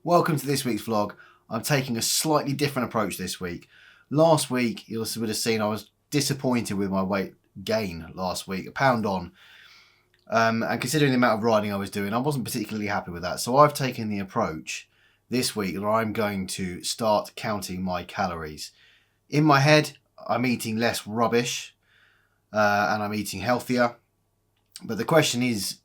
Welcome to this week's vlog. I'm taking a slightly different approach this week. Last week, you would have seen I was disappointed with my weight gain last week, a pound on. And considering the amount of riding I was doing, I wasn't particularly happy with that. So I've taken the approach this week that I'm going to start counting my calories. In my head, I'm eating less rubbish and I'm eating healthier. But the question is,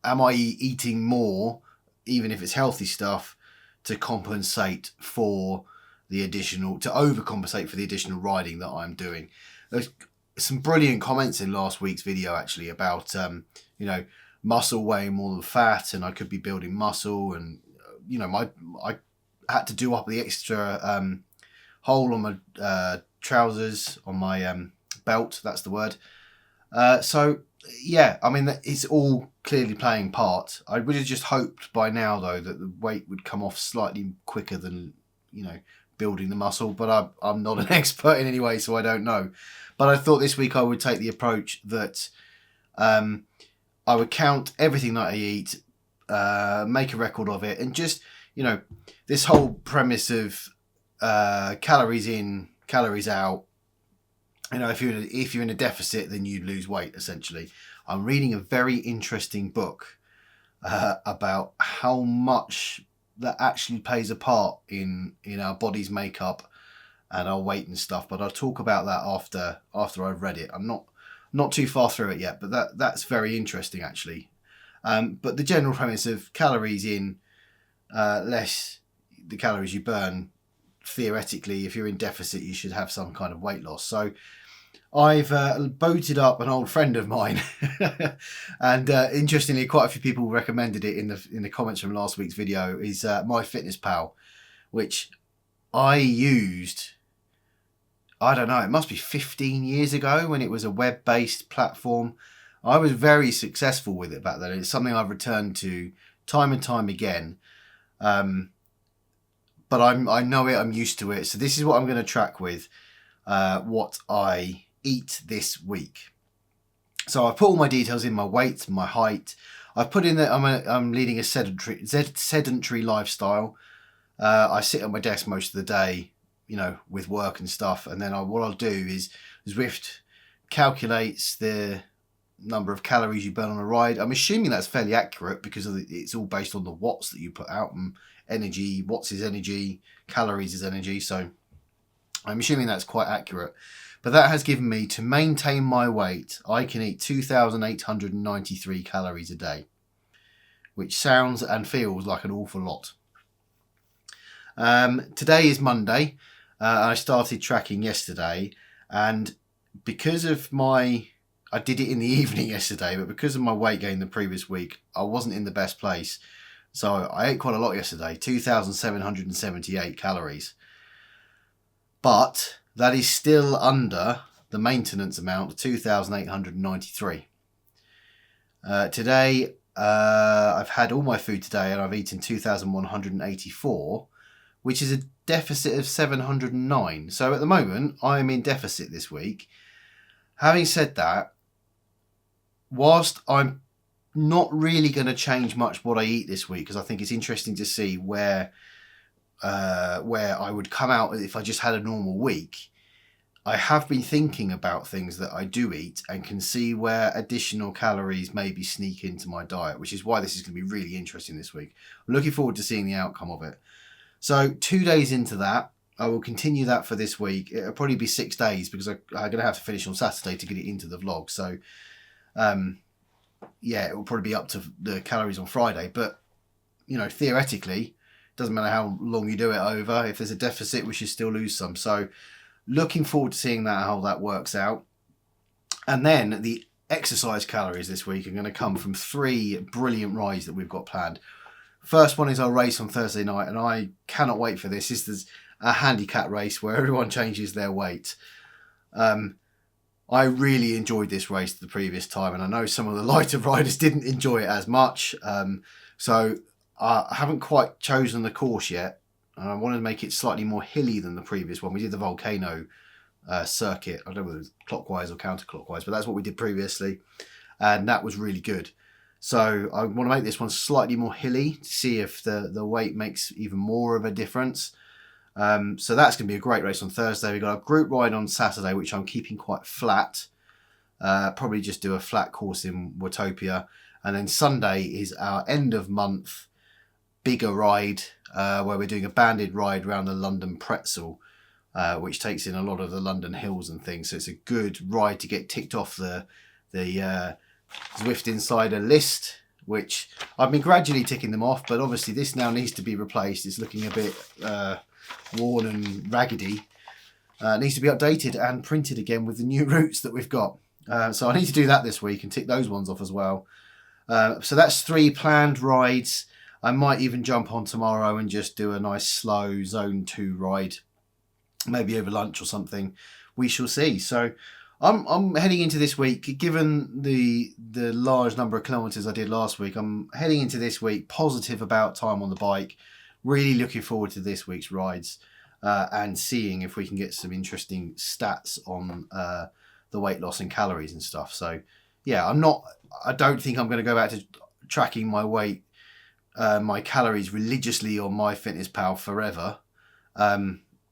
am I eating more, even if it's healthy stuff, to compensate for the additional, to overcompensate for the additional riding that I'm doing? There's some brilliant comments in last week's video actually about, muscle weighing more than fat, and I could be building muscle, and I had to do up the extra hole on my trousers, on my belt. That's the word. So yeah, I mean, it's all clearly playing part. I would have just hoped by now, though, that the weight would come off slightly quicker than, building the muscle. But I'm not an expert in any way, so I don't know. But I thought this week I would take the approach that I would count everything that I eat, make a record of it, and just, this whole premise of calories in, calories out. If you're in a deficit, then you lose weight, essentially. I'm reading a very interesting book about how much that actually plays a part in our body's makeup and our weight and stuff. But I'll talk about that after I've read it. I'm not too far through it yet, but that's very interesting actually. But the general premise of calories in, less the calories you burn. Theoretically, if you're in deficit, you should have some kind of weight loss. So I've boated up an old friend of mine, and interestingly, quite a few people recommended it in the comments from last week's video. Is Myfitnesspal, which I used, I don't know, it must be 15 years ago when it was a web-based platform. I was very successful with it back then. It's something I've returned to time and time again. But I know it, I'm used to it. So this is what I'm going to track with, what I eat this week. So I've put all my details in, my weight, my height. I've put in that I'm leading a sedentary lifestyle. I sit at my desk most of the day, with work and stuff. And then what I'll do is Zwift calculates the number of calories you burn on a ride. I'm assuming that's fairly accurate because it's all based on the watts that you put out, and energy, watts is energy, calories is energy. So I'm assuming that's quite accurate. But that has given me, to maintain my weight, I can eat 2,893 calories a day, which sounds and feels like an awful lot. Today is Monday. I started tracking yesterday, and because of I did it in the evening yesterday, but because of my weight gain the previous week, I wasn't in the best place. So I ate quite a lot yesterday, 2,778 calories. But that is still under the maintenance amount of 2,893. Today, I've had all my food today and I've eaten 2,184, which is a deficit of 709. So at the moment, I am in deficit this week. Having said that, whilst I'm not really going to change much what I eat this week, because I think it's interesting to see where I would come out if I just had a normal week. I have been thinking about things that I do eat and can see where additional calories maybe sneak into my diet, which is why this is going to be really interesting this week. I'm looking forward to seeing the outcome of it. So 2 days into that, I will continue that for this week. It'll probably be 6 days because I'm going to have to finish on Saturday to get it into the vlog. So yeah, it will probably be up to the calories on Friday. But, theoretically, doesn't matter how long you do it over. If there's a deficit, we should still lose some. So looking forward to seeing how that works out. And then the exercise calories this week are going to come from 3 brilliant rides that we've got planned. First one is our race on Thursday night, and I cannot wait for this. This is a handicap race where everyone changes their weight. I really enjoyed this race the previous time, and I know some of the lighter riders didn't enjoy it as much. So I haven't quite chosen the course yet, and I wanted to make it slightly more hilly than the previous one. We did the volcano circuit. I don't know whether it was clockwise or counterclockwise, but that's what we did previously, and that was really good. So I want to make this one slightly more hilly to see if the weight makes even more of a difference. So that's going to be a great race on Thursday. We've got a group ride on Saturday, which I'm keeping quite flat. Probably just do a flat course in Watopia. And then Sunday is our end of month bigger ride, where we're doing a banded ride around the London Pretzel, which takes in a lot of the London hills and things. So it's a good ride to get ticked off the Zwift Insider list, which I've been gradually ticking them off, but obviously this now needs to be replaced. It's looking a bit worn and raggedy. It needs to be updated and printed again with the new routes that we've got. So I need to do that this week and tick those ones off as well. So that's 3 planned rides. I might even jump on tomorrow and just do a nice slow zone 2 ride, maybe over lunch or something. We shall see. So I'm heading into this week, given the large number of kilometres I did last week, I'm heading into this week positive about time on the bike. Really looking forward to this week's rides and seeing if we can get some interesting stats on the weight loss and calories and stuff. So yeah, I don't think I'm going to go back to tracking my weight, my calories religiously on Myfitnesspal forever,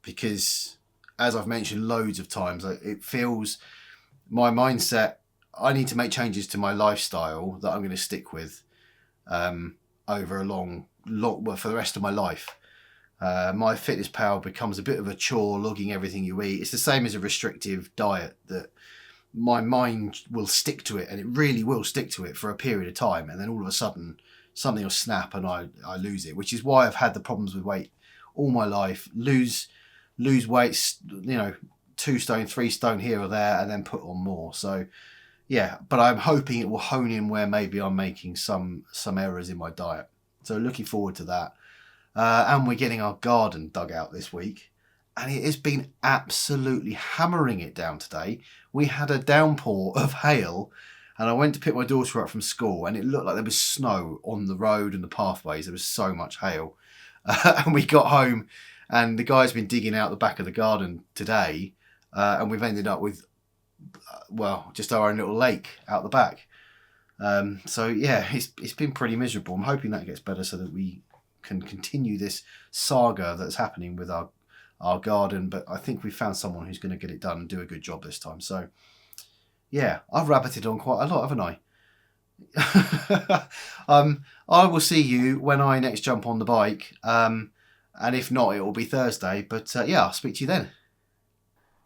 because as I've mentioned loads of times, it feels my mindset, I need to make changes to my lifestyle that I'm going to stick with over a long, well, for the rest of my life. Myfitnesspal becomes a bit of a chore, logging everything you eat. It's the same as a restrictive diet, that my mind will stick to it, and it really will stick to it for a period of time, and then all of a sudden something will snap and I lose it, which is why I've had the problems with weight all my life. Lose weight, 2 stone, 3 stone here or there, and then put on more. So yeah, but I'm hoping it will hone in where maybe I'm making some errors in my diet. So looking forward to that. And we're getting our garden dug out this week, and it has been absolutely hammering it down today. We had a downpour of hail, and I went to pick my daughter up from school, and it looked like there was snow on the road and the pathways. There was so much hail. And we got home, and the guy's been digging out the back of the garden today, and we've ended up with, just our own little lake out the back. So yeah, it's been pretty miserable. I'm hoping that gets better so that we can continue this saga that's happening with our garden, but I think we've found someone who's going to get it done and do a good job this time. So yeah, I've rabbited on quite a lot, haven't I? I will see you when I next jump on the bike, and if not, it will be Thursday, but yeah, I'll speak to you then.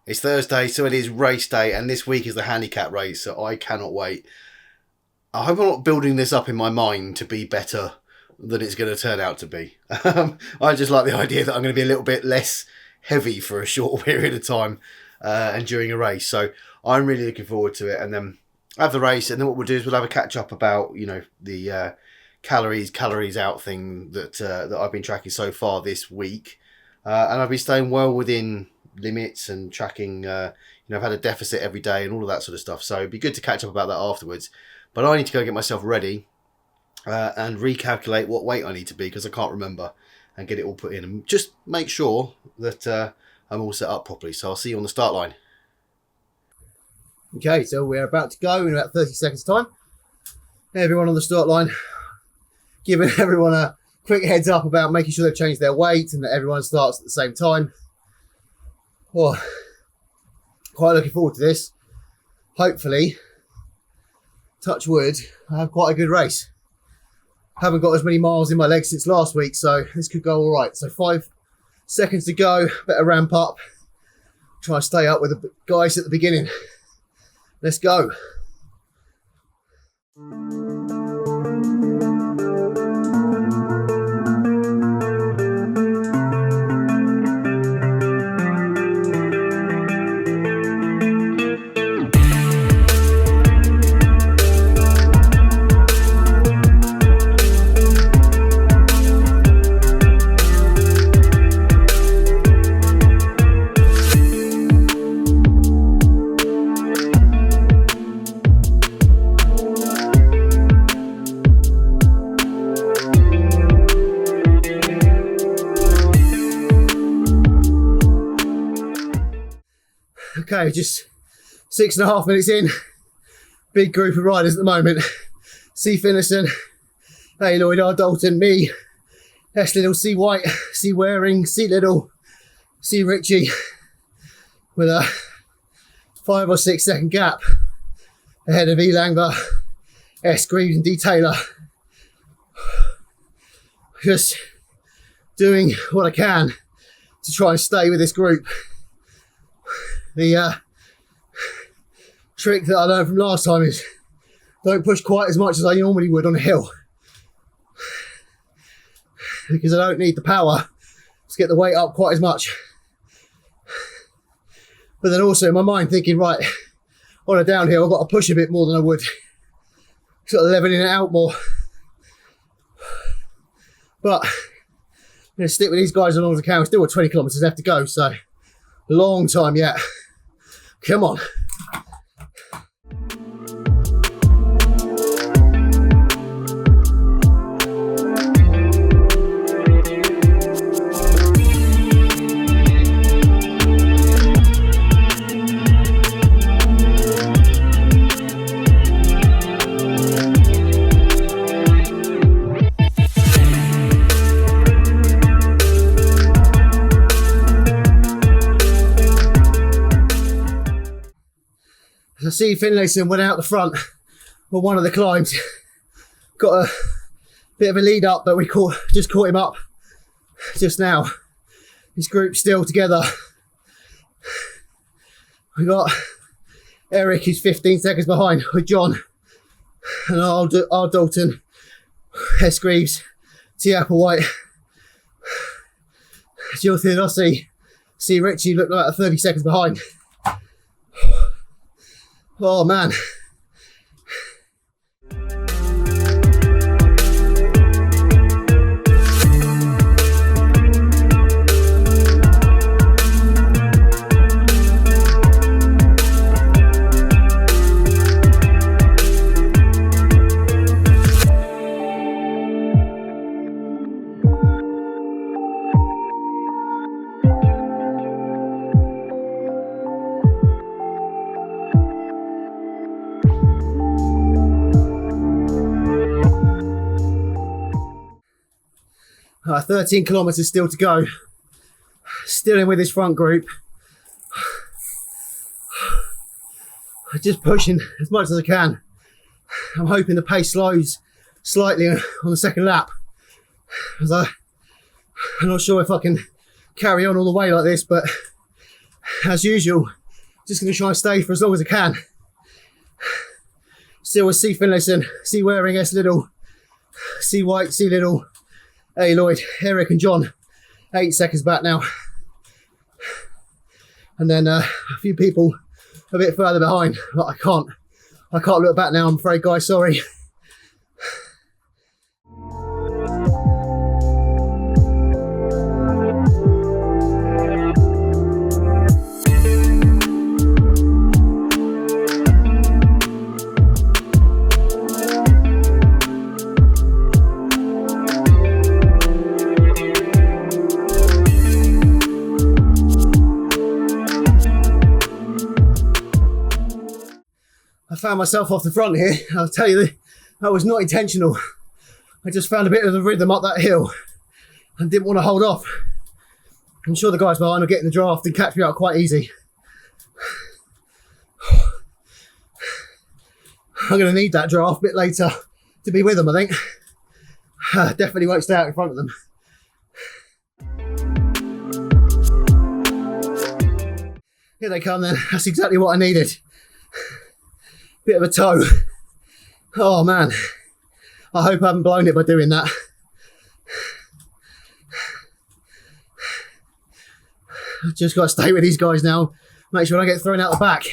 It's Thursday, so it is race day, and this week is the handicap race, so I cannot wait. I hope I'm not building this up in my mind to be better than it's going to turn out to be. I just like the idea that I'm going to be a little bit less heavy for a short period of time and during a race. So I'm really looking forward to it. And then have the race, and then what we'll do is we'll have a catch up about the calories out thing that I've been tracking so far this week, and I've been staying well within limits and tracking. I've had a deficit every day and all of that sort of stuff. So it'd be good to catch up about that afterwards. But I need to go get myself ready and recalculate what weight I need to be, because I can't remember, and get it all put in and just make sure that I'm all set up properly. So I'll see you on the start line. Okay, so we're about to go in about 30 seconds time. Everyone on the start line, giving everyone a quick heads up about making sure they've changed their weight and that everyone starts at the same time. Oh, quite looking forward to this. Hopefully, touch wood, I have quite a good race. Haven't got as many miles in my legs since last week, so this could go all right. So 5 seconds to go, better ramp up. Try and stay up with the guys at the beginning. Let's go. Okay, just 6.5 minutes in. Big group of riders at the moment. C. Finlayson, A. Lloyd, R. Dalton, me, S. Little, C. White, C. Waring, C. Little, C. Ritchie, with a 5 or 6 second gap ahead of E. Langber, S. Greaves and D. Taylor. Just doing what I can to try and stay with this group. The trick that I learned from last time is don't push quite as much as I normally would on a hill, because I don't need the power to get the weight up quite as much. But then also in my mind thinking, right, on a downhill I've got to push a bit more than I would, sort of leveling it out more. But I'm going to stick with these guys as long as I can. We're still got 20 kilometres left to go, so a long time yet. Come on. I see Finlayson went out the front on one of the climbs, got a bit of a lead up, but we just caught him up just now. His group's still together. We got Eric, who's 15 seconds behind, with John and R. Dalton, S. Greaves, T. Applewhite, Jill Theodossi, C. Ritchie looked like 30 seconds behind. Oh man. 13 kilometres still to go. Still in with this front group. Just pushing as much as I can. I'm hoping the pace slows slightly on the second lap, as I'm not sure if I can carry on all the way like this, but as usual, just going to try and stay for as long as I can. Still with C. Finlayson, C. Waring, S. Little, C. White, C. Little, A. Lloyd, Eric and John, 8 seconds back now. And then a few people a bit further behind, but I can't look back now, I'm afraid, guys, sorry. I found myself off the front here. I'll tell you, that was not intentional. I just found a bit of the rhythm up that hill and didn't want to hold off. I'm sure the guys behind will get in the draft and catch me up quite easy. I'm going to need that draft a bit later to be with them, I think. Definitely won't stay out in front of them. Here they come then. That's exactly what I needed. Bit of a toe. Oh man, I hope I haven't blown it by doing that. I've just got to stay with these guys now, make sure I don't get thrown out the back.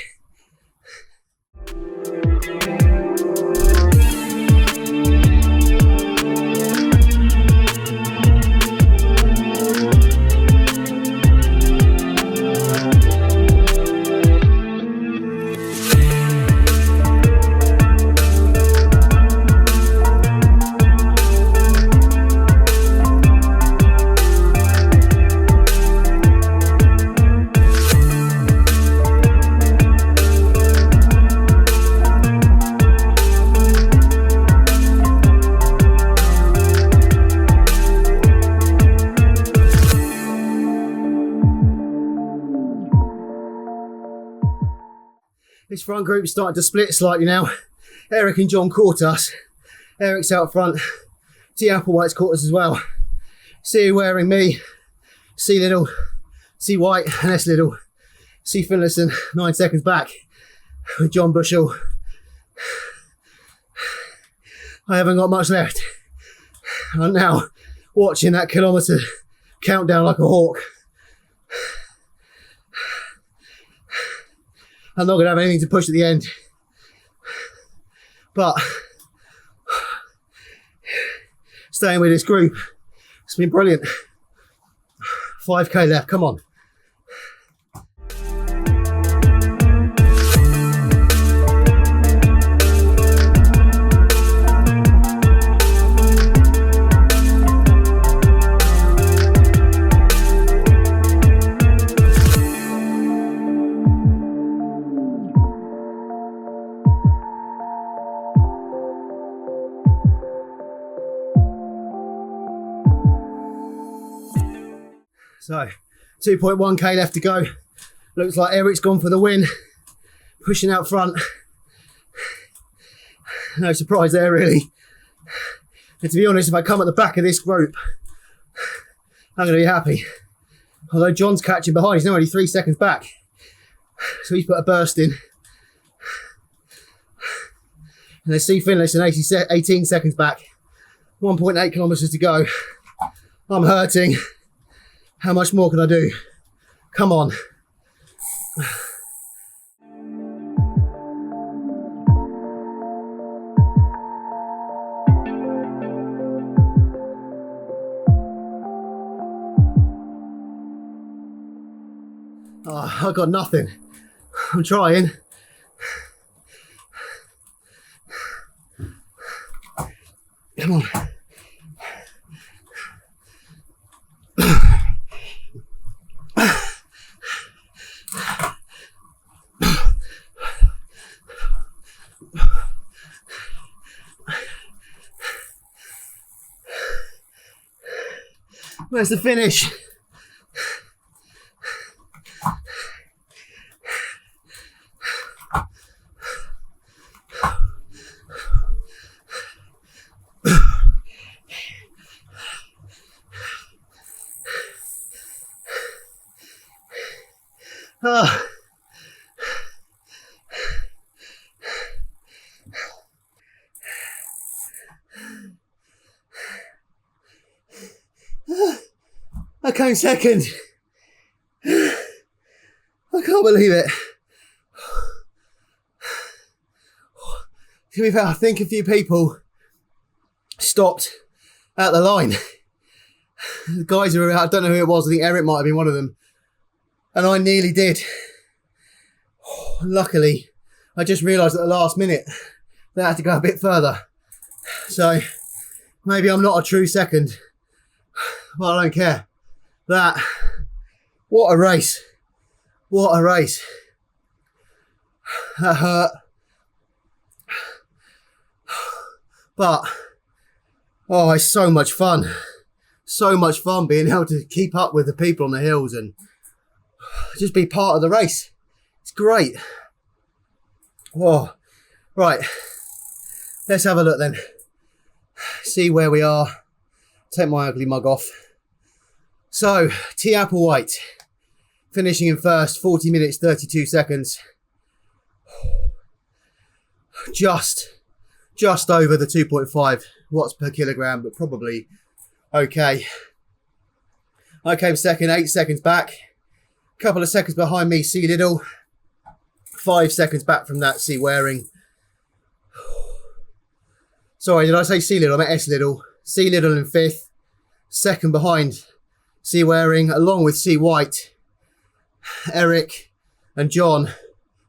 This front group's starting to split slightly now. Eric and John caught us. Eric's out front. T Applewhite's caught us as well. C Wearing, me, C Little, C White and S Little. C Finlayson 9 seconds back with John Bushell. I haven't got much left. I'm now watching that kilometre countdown like a hawk. I'm not going to have anything to push at the end. But staying with this group, it's been brilliant. 5k left, come on. So, 2.1k left to go. Looks like Eric's gone for the win. Pushing out front. No surprise there, really. And to be honest, if I come at the back of this group, I'm going to be happy. Although John's catching behind, he's now only 3 seconds back. So he's put a burst in. And there's C Finlayson 18 seconds back. 1.8 kilometres to go. I'm hurting. How much more can I do? Come on. Oh, I've got nothing. I'm trying. Come on. Where's the finish? Ah. I came second. I can't believe it. To be fair, I think a few people stopped at the line. The guys who were out, I don't know who it was, I think Eric might have been one of them. And I nearly did. Luckily, I just realised at the last minute that I had to go a bit further. So, maybe I'm not a true second. But I don't care. What a race. What a race. That hurt. But, oh, it's so much fun. So much fun being able to keep up with the people on the hills and just be part of the race. It's great. Oh, right. Let's have a look then. See where we are. Take my ugly mug off. So, T Applewhite finishing in first, 40 minutes, 32 seconds. Just over the 2.5 watts per kilogram, but probably okay. I came second, 8 seconds back. Couple of seconds behind me, C Little. 5 seconds back from that, C Wearing. Sorry, did I say C Little? I meant S Little. C Little in 5th. Second behind C Wearing, along with C White, Eric and John.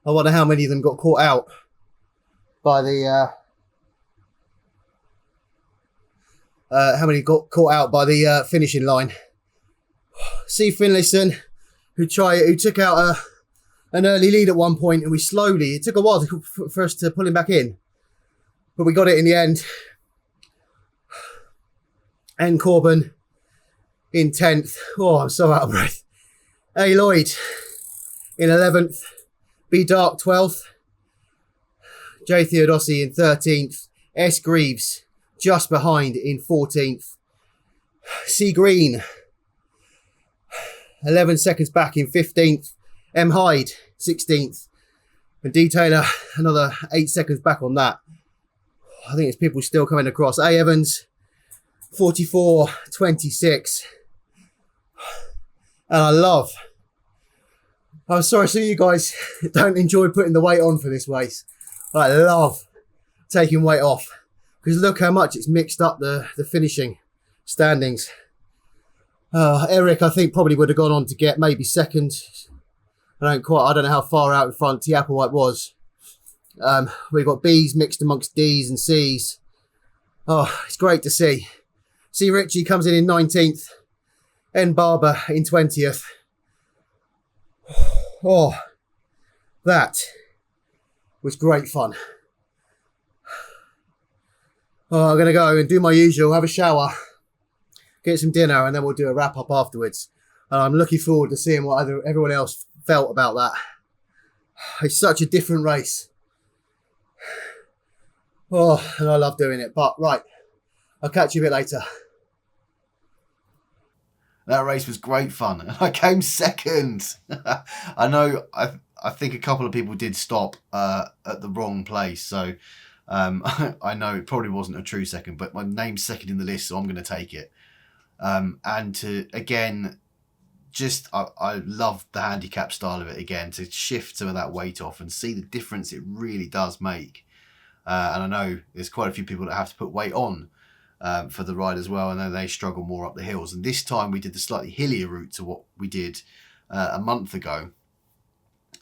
I wonder how many of them got caught out by the finishing line. C Finlayson, who took out an early lead at one point, and it took a while for us to pull him back in, but we got it in the end. N Corbin in 10th. Oh, I'm so out of breath. A Lloyd in 11th. B Dark 12th. J Theodossi in 13th, S Greaves just behind in 14th, C Green 11 seconds back in 15th, M Hyde 16th, and D Taylor another 8 seconds back on that. I think it's people still coming across. A Evans 44.26, and I'm sorry, so you guys don't enjoy putting the weight on for this race. I love taking weight off because look how much it's mixed up the finishing standings. Eric, I think, probably would have gone on to get maybe second. I don't know how far out in front T Applewhite was. We've got B's mixed amongst D's and C's. Oh, it's great to see. C Richie comes in 19th. N Barber in 20th. Oh, that was great fun. Oh, I'm going to go and do my usual, have a shower, get some dinner, and then we'll do a wrap up afterwards. And I'm looking forward to seeing what everyone else felt about that. It's such a different race. Oh, and I love doing it. But right, I'll catch you a bit later. That race was great fun, and I came second. I know. I think a couple of people did stop at the wrong place, so I know it probably wasn't a true second, but my name's second in the list, so I'm going to take it. And to again, I love the handicap style of it again, to shift some of that weight off and see the difference it really does make. And I know there's quite a few people that have to put weight on for the ride as well, and then they struggle more up the hills. And this time we did the slightly hillier route to what we did a month ago.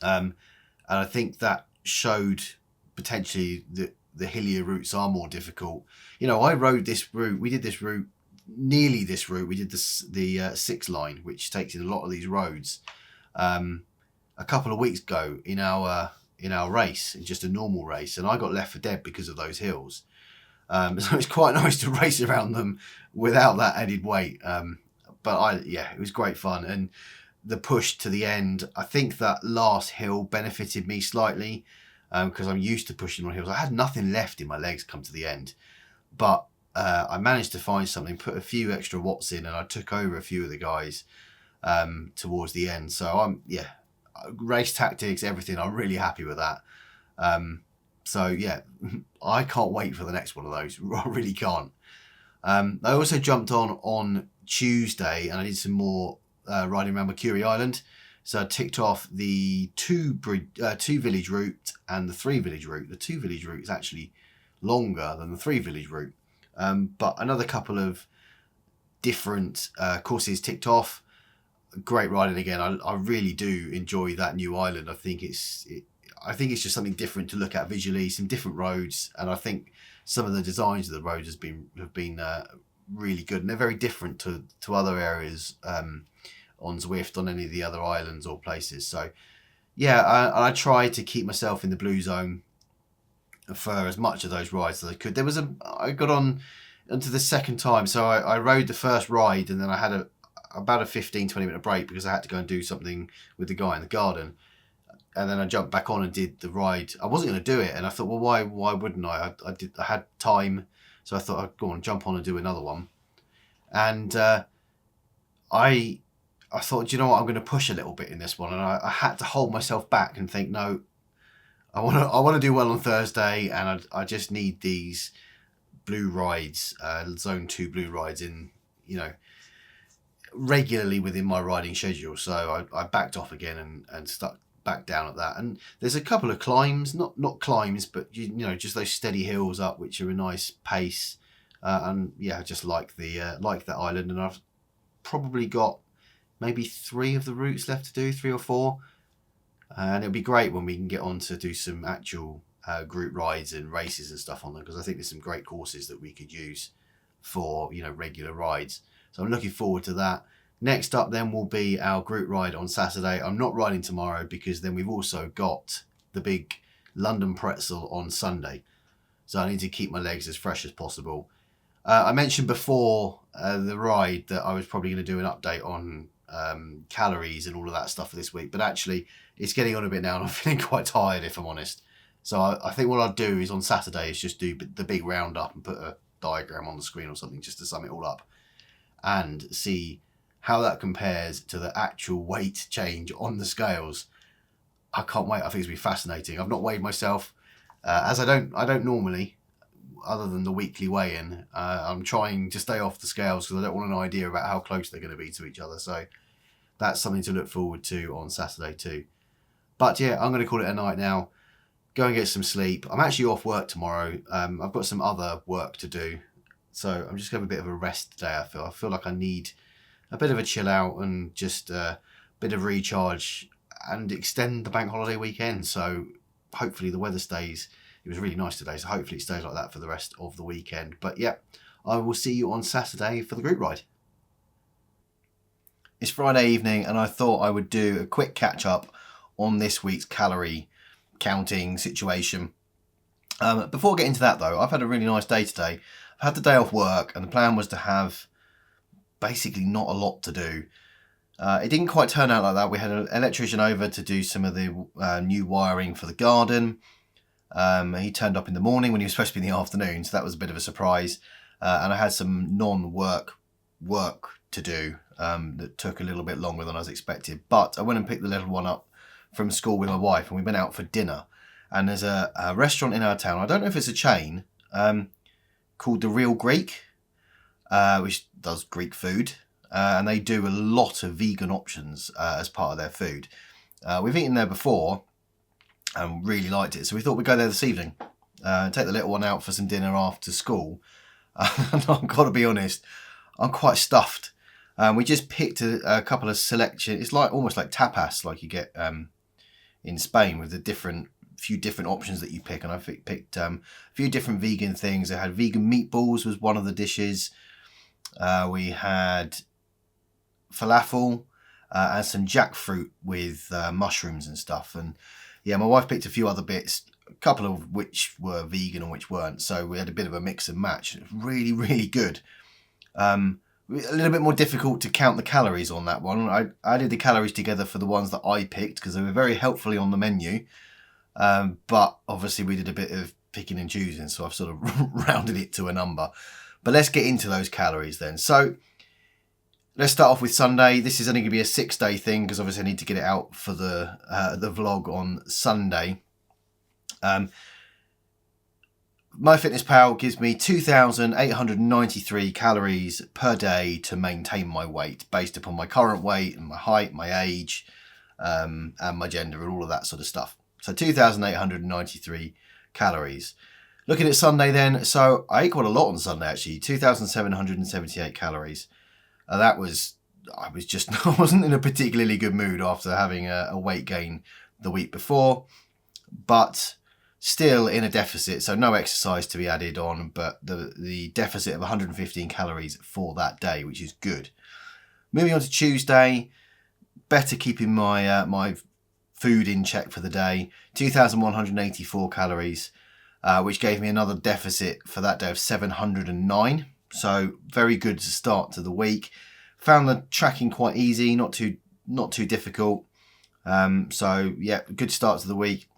And I think that showed potentially that the hillier routes are more difficult. You know, I rode this route, we did this route, nearly this route, we did the 6 line, which takes in a lot of these roads, a couple of weeks ago in our race, in just a normal race, and I got left for dead because of those hills. So it's quite nice to race around them without that added weight. But it was great fun. And the push to the end, I think that last hill benefited me slightly because I'm used to pushing on hills. I had nothing left in my legs come to the end, but I managed to find something, put a few extra watts in, and I took over a few of the guys towards the end. So race tactics, everything, I'm really happy with that. So yeah, I can't wait for the next one of those. I really can't. I also jumped on Tuesday and I did some more riding around Mercury Island. So I ticked off the two village route and the 3 village route. The 2 village route is actually longer than the 3 village route. But another couple of different courses ticked off. Great riding again. I really do enjoy that new island. I think it's just something different to look at visually, some different roads, and I think some of the designs of the roads have been really good, and they're very different to other areas on Zwift, on any of the other islands or places. So yeah, I tried to keep myself in the blue zone for as much of those rides as I could. I got on onto the second time, so I rode the first ride, and then I had about a 15-20 minute break because I had to go and do something with the guy in the garden. And then I jumped back on and did the ride. I wasn't going to do it, and I thought, well, why wouldn't I? I had time, so I thought I'd go on, jump on and do another one. And I thought, you know what, I'm going to push a little bit in this one, and I had to hold myself back and think, no, I want to do well on Thursday, and I just need these blue rides, Zone 2 blue rides in, regularly within my riding schedule. So I backed off again and stuck back down at that. And there's a couple of climbs, not climbs, but just those steady hills up, which are a nice pace. And yeah, I just like that island, and I've probably got maybe 3 of the routes left to do, 3 or 4. And it'll be great when we can get on to do some actual group rides and races and stuff on them, because I think there's some great courses that we could use for regular rides. So I'm looking forward to that. Next up then will be our group ride on Saturday. I'm not riding tomorrow because then we've also got the big London Pretzel on Sunday. So I need to keep my legs as fresh as possible. I mentioned before the ride that I was probably going to do an update on calories and all of that stuff for this week. But actually, it's getting on a bit now and I'm feeling quite tired, if I'm honest. So I think what I'll do is on Saturday is just do the big roundup and put a diagram on the screen or something just to sum it all up and see how that compares to the actual weight change on the scales. I can't wait. I think it's going to be fascinating. I've not weighed myself, as I don't normally, other than the weekly weigh-in. I'm trying to stay off the scales because I don't want an idea about how close they're going to be to each other. So that's something to look forward to on Saturday too. But yeah, I'm going to call it a night now. Go and get some sleep. I'm actually off work tomorrow. I've got some other work to do. So I'm just going to have a bit of a rest today, I feel like I need a bit of a chill out and just a bit of recharge and extend the bank holiday weekend. So hopefully the weather stays. It was really nice today, so hopefully it stays like that for the rest of the weekend. But yeah, I will see you on Saturday for the group ride. It's Friday evening and I thought I would do a quick catch up on this week's calorie counting situation. Before getting to that though, I've had a really nice day today. I've had the day off work and the plan was to have basically not a lot to do. It didn't quite turn out like that. We had an electrician over to do some of the new wiring for the garden. He turned up in the morning when he was supposed to be in the afternoon, so that was a bit of a surprise. And I had some non-work work to do that took a little bit longer than I was expected. But I went and picked the little one up from school with my wife and we went out for dinner. And there's a restaurant in our town, I don't know if it's a chain, called The Real Greek, which does Greek food. And they do a lot of vegan options as part of their food. We've eaten there before and really liked it. So we thought we'd go there this evening, take the little one out for some dinner after school. And I've got to be honest, I'm quite stuffed. We just picked a couple of selection. It's like almost like tapas, like you get in Spain with the few different options that you pick. And I picked a few different vegan things. I had vegan meatballs was one of the dishes. We had falafel and some jackfruit with mushrooms and stuff. And yeah, my wife picked a few other bits, a couple of which were vegan and which weren't. So we had a bit of a mix and match. It was really, really good. A little bit more difficult to count the calories on that one. I added the calories together for the ones that I picked because they were very helpfully on the menu. But obviously we did a bit of picking and choosing, so I've sort of rounded it to a number. But let's get into those calories then. So let's start off with Sunday. This is only going to be a 6-day thing because obviously I need to get it out for the vlog on Sunday. Myfitnesspal gives me 2,893 calories per day to maintain my weight based upon my current weight and my height, my age, and my gender and all of that sort of stuff. So 2,893 calories. Looking at Sunday then, so I ate quite a lot on Sunday actually, 2,778 calories. I wasn't in a particularly good mood after having a weight gain the week before, but still in a deficit, so no exercise to be added on, but the deficit of 115 calories for that day, which is good. Moving on to Tuesday, better keeping my my food in check for the day, 2,184 calories, which gave me another deficit for that day of 709. So very good to start to the week. Found the tracking quite easy, not too difficult. So yeah, good start to the week.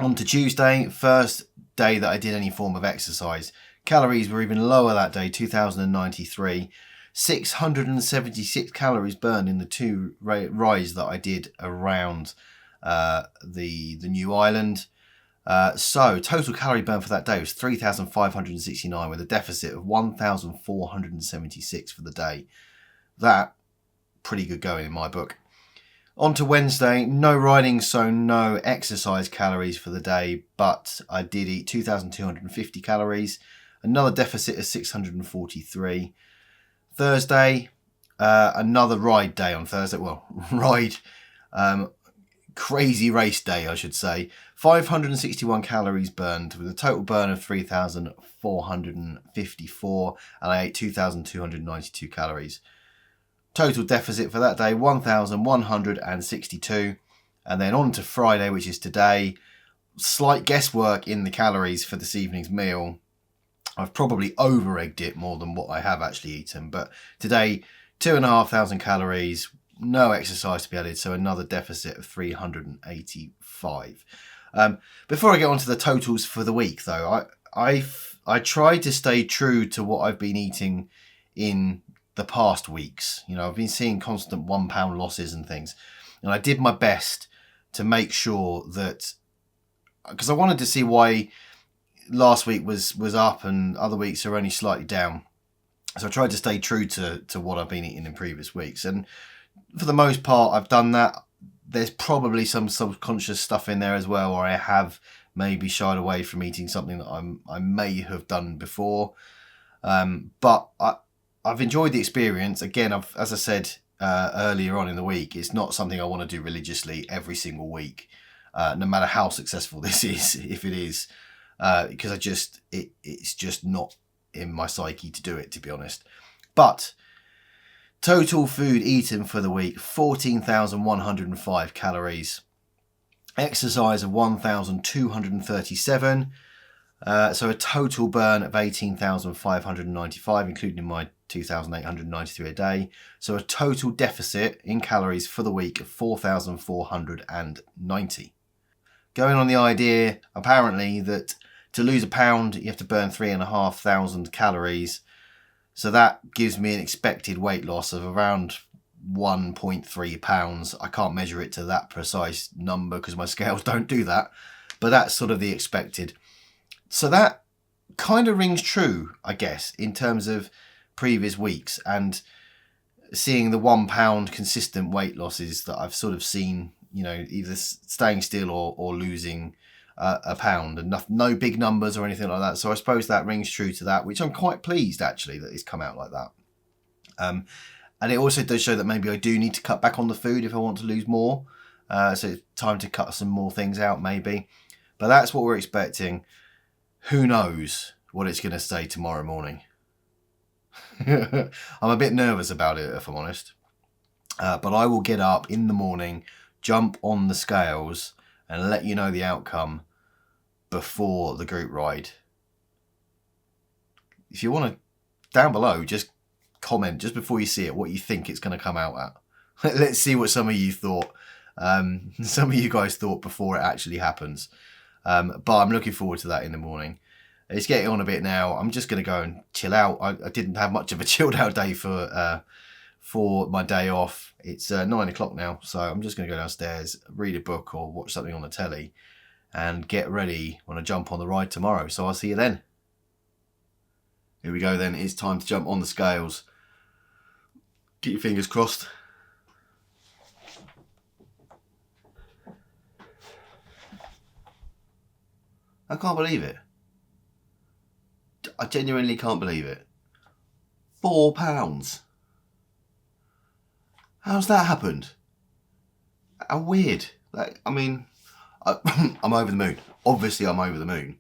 On to Tuesday, first day that I did any form of exercise. Calories were even lower that day, 2,093. 676 calories burned in the 2 rides that I did around the new island. So total calorie burn for that day was 3,569 with a deficit of 1,476 for the day. That, pretty good going in my book. On to Wednesday, no riding, so no exercise calories for the day, but I did eat 2,250 calories, another deficit of 643. Thursday, another ride day on Thursday, crazy race day, I should say. 561 calories burned with a total burn of 3,454, and I ate 2,292 calories. Total deficit for that day, 1,162. And then on to Friday, which is today. Slight guesswork in the calories for this evening's meal. I've probably over-egged it more than what I have actually eaten. But today, 2,500 calories, no exercise to be added, so another deficit of 385. Before I get on to the totals for the week, though, I try to stay true to what I've been eating in the past weeks. You know, I've been seeing constant £1 losses and things, and I did my best to make sure that, because I wanted to see why last week was up and other weeks are only slightly down. So I tried to stay true to what I've been eating in previous weeks, and for the most part I've done that. There's probably some subconscious stuff in there as well, or I have maybe shied away from eating something that I may have done before. But I've enjoyed the experience. Again, as I said earlier on in the week, it's not something I want to do religiously every single week, no matter how successful this is, if it is, because it's just not in my psyche to do it, to be honest. But total food eaten for the week, 14,105 calories. Exercise of 1,237. So a total burn of 18,595, including my 2,893 a day. So a total deficit in calories for the week of 4,490. Going on the idea, apparently, that to lose a pound, you have to burn 3,500 calories. So that gives me an expected weight loss of around 1.3 pounds. I can't measure it to that precise number because my scales don't do that, but that's sort of the expected. So that kind of rings true, I guess, in terms of previous weeks and seeing the £1 consistent weight losses that I've sort of seen, you know, either staying still or losing a pound, and no big numbers or anything like that. So I suppose that rings true to that, which I'm quite pleased actually that it's come out like that. And it also does show that maybe I do need to cut back on the food if I want to lose more. So it's time to cut some more things out maybe. But that's what we're expecting. Who knows what it's going to say tomorrow morning. I'm a bit nervous about it, if I'm honest. But I will get up in the morning, jump on the scales, and let you know the outcome before the group ride. If you want to, down below, just comment just before you see it what you think it's going to come out at. Let's see what some of you thought. Some of you guys thought before it actually happens. But I'm looking forward to that in the morning. It's getting on a bit now. I'm just going to go and chill out. I didn't have much of a chilled out day for my day off. It's 9 o'clock now, so I'm just going to go downstairs, read a book or watch something on the telly and get ready when I jump on the ride tomorrow. So I'll see you then. Here we go then. It's time to jump on the scales. Get your fingers crossed. I can't believe it. I genuinely can't believe it. £4. How's that happened? How weird. Like, I mean, I'm over the moon. Obviously, I'm over the moon.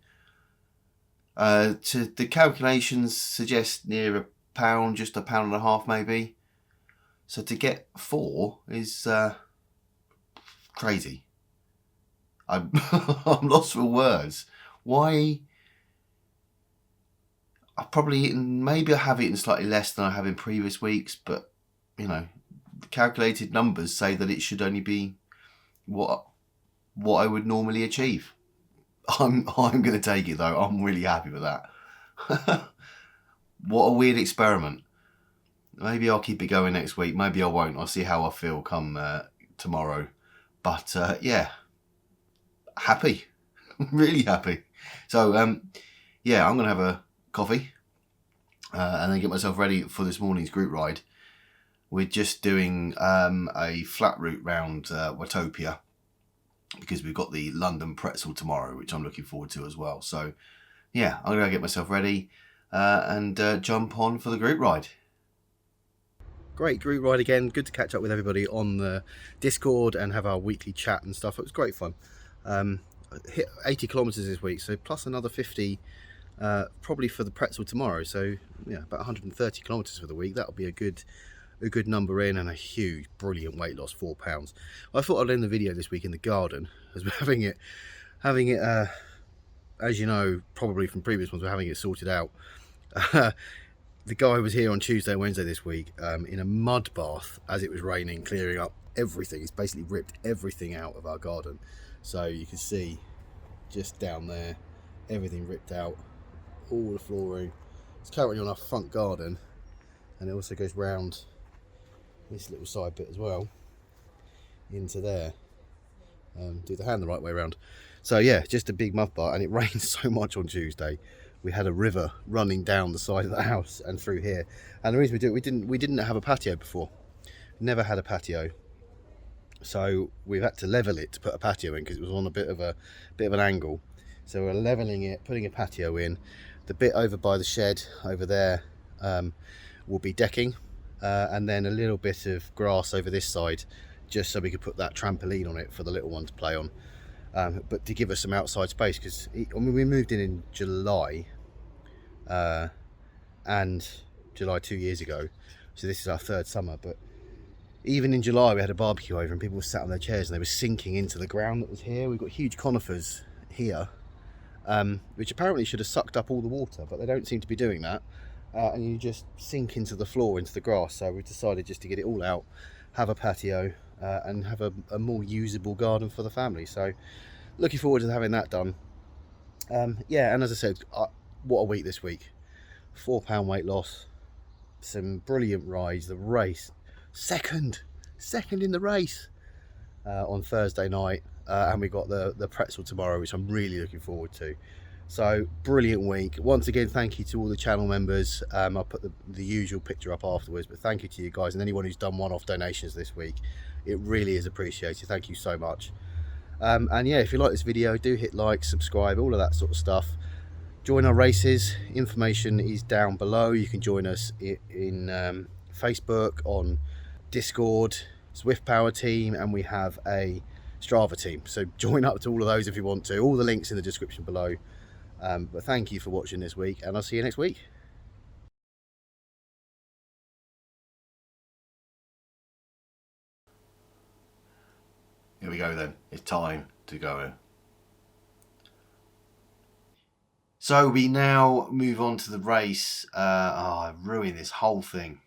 The calculations suggest near £1, just £1.50 maybe. So to get 4 is crazy. I'm lost for words. Why? I've probably eaten, maybe I have eaten slightly less than I have in previous weeks, but you know, the calculated numbers say that it should only be what I would normally achieve. I'm going to take it though. I'm really happy with that. What a weird experiment. Maybe I'll keep it going next week. Maybe I won't. I'll see how I feel come tomorrow. But yeah, happy. Really happy. So yeah, I'm going to have a coffee and then get myself ready for this morning's group ride. We're just doing a flat route round Watopia because we've got the London pretzel tomorrow, which I'm looking forward to as well. So yeah, I'm going to get myself ready and jump on for the group ride. Great group ride again. Good to catch up with everybody on the Discord and have our weekly chat and stuff. It was great fun. Hit 80 kilometers this week, so plus another 50 probably for the pretzel tomorrow. So yeah, about 130 kilometers for the week. That'll be a good number in, and a huge, brilliant weight loss, £4. I thought I'd end the video this week in the garden as we're having it. As you know, probably from previous ones, we're having it sorted out. The guy was here on Tuesday and Wednesday this week in a mud bath as it was raining, clearing up everything. He's basically ripped everything out of our garden. So you can see just down there, everything ripped out, all the flooring. It's currently on our front garden, and it also goes round this little side bit as well into there. Do the hand the right way around. So yeah, just a big mud bar, and it rained so much on Tuesday. We had a river running down the side of the house and through here. And the reason we do it, we didn't have a patio before. Never had a patio. So we've had to level it to put a patio in because it was on a bit of an angle. So we're leveling it, putting a patio in. The bit over by the shed over there will be decking, and then a little bit of grass over this side, just so we could put that trampoline on it for the little one to play on. But to give us some outside space, because I mean, we moved in July, and July 2 years ago, so this is our third summer. But even in July we had a barbecue over and people were sat on their chairs and they were sinking into the ground that was here. We've got huge conifers here, which apparently should have sucked up all the water, but they don't seem to be doing that, and you just sink into the floor, into the grass. So we've decided just to get it all out, have a patio, and have a more usable garden for the family. So looking forward to having that done. Yeah, and as I said, what a week this week. 4 pound weight loss, some brilliant rides, the race, second in the race on Thursday night, and we got the pretzel tomorrow, which I'm really looking forward to. So brilliant week. Once again, thank you to all the channel members. I'll put the usual picture up afterwards, but thank you to you guys and anyone who's done one-off donations this week. It really is appreciated. Thank you so much. And yeah, if you like this video, do hit like, subscribe, all of that sort of stuff. Join our races. Information is down below. You can join us in Facebook, on Discord, Zwift Power Team, and we have a Strava team. So join up to all of those if you want to. All the links in the description below. But thank you for watching this week, and I'll see you next week. Here we go then. It's time to go. So we now move on to the race. I ruined this whole thing.